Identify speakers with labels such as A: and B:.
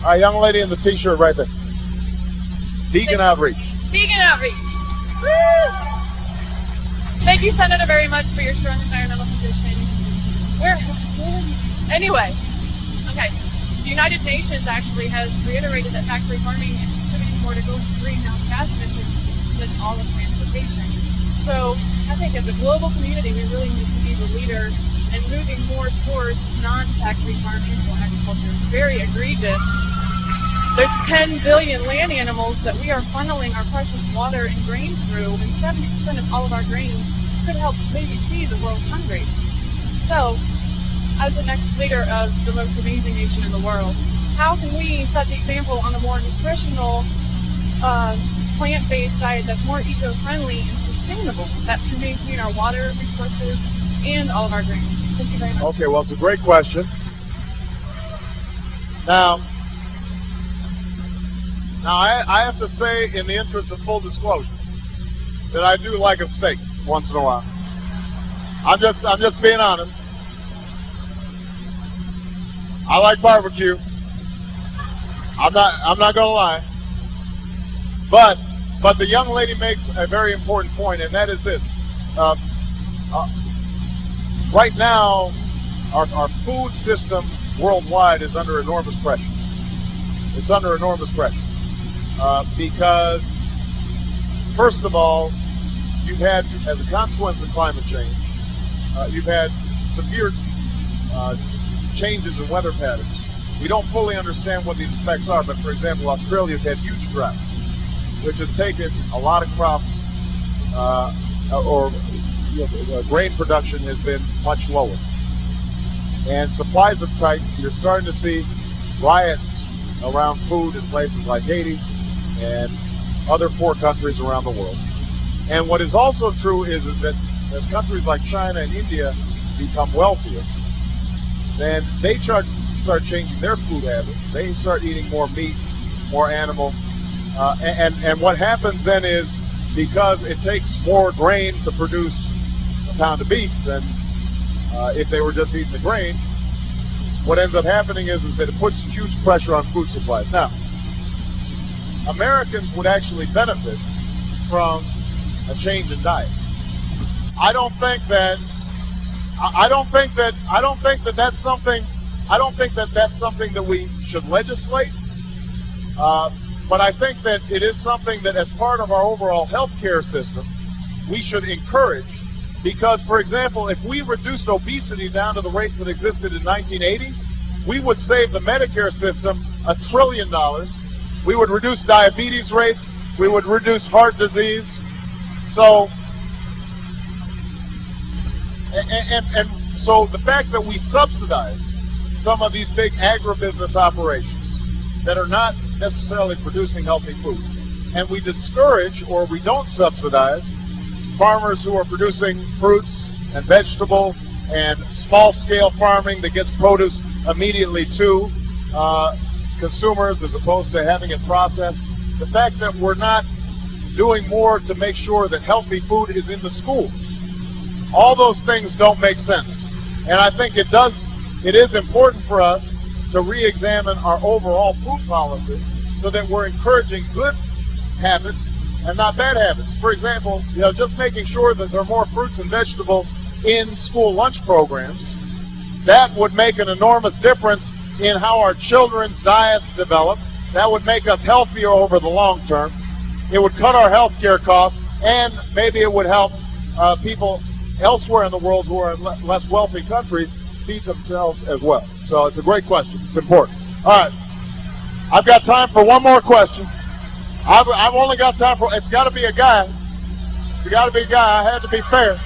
A: All right, young lady in the T-shirt right there. Vegan Outreach.
B: Vegan Outreach. Woo! Thank you, Senator, very much for your strong environmental position. Anyway, okay. The United Nations actually has reiterated that factory farming is contributing more to greenhouse gas emissions than all of transportation. So I think as a global community, we really need to be the leader in moving more towards non-factory farming or agriculture. It's very egregious. There's 10 billion land animals that we are funneling our precious water and grain through, and 70% of all of our grain could help maybe feed the world hungry. So, as the next leader of the most amazing nation in the world, how can we set the example on a more nutritional, plant-based diet that's more eco-friendly and sustainable, that can maintain our water resources and all of our grain? Thank you very much.
A: Okay, well, it's a great question. Now I have to say, in the interest of full disclosure, that I do like a steak once in a while. I'm just being honest. I like barbecue. I'm not gonna lie. But the young lady makes a very important point, and that is this. Right now, our food system worldwide is under enormous pressure. It's under enormous pressure. Because, first of all, you've had, as a consequence of climate change, you've had severe changes in weather patterns. We don't fully understand what these effects are, but for example, Australia's had huge droughts, which has taken a lot of crops, grain production has been much lower. And supplies are tight. You're starting to see riots around food in places like Haiti and other poor countries around the world. And what is also true is that as countries like China and India become wealthier, then they start changing their food habits. They start eating more meat, more animal. And what happens then is, because it takes more grain to produce a pound of beef than if they were just eating the grain, what ends up happening is that it puts huge pressure on food supplies. Now, Americans would actually benefit from a change in diet. I don't think that that's something that we should legislate. But I think that it is something that, as part of our overall healthcare system, we should encourage. Because, for example, if we reduced obesity down to the rates that existed in 1980, we would save the Medicare system $1 trillion. We would reduce diabetes rates. We would reduce heart disease. So, and so the fact that we subsidize some of these big agribusiness operations that are not necessarily producing healthy food, and we discourage, or we don't subsidize, farmers who are producing fruits and vegetables and small-scale farming that gets produce immediately to consumers as opposed to having it processed. The fact that we're not doing more to make sure that healthy food is in the schools, all those things don't make sense. And I think it is important for us to re-examine our overall food policy so that we're encouraging good habits and not bad habits. For example, just making sure that there are more fruits and vegetables in school lunch programs. That would make an enormous difference in how our children's diets develop. That would make us healthier over the long term. It would cut our health care costs, and maybe it would help people elsewhere in the world who are in less wealthy countries feed themselves as well. So it's a great question. It's important. All right. I've got time for one more question. I've only got time for, it's got to be a guy. It's got to be a guy. I had to be fair.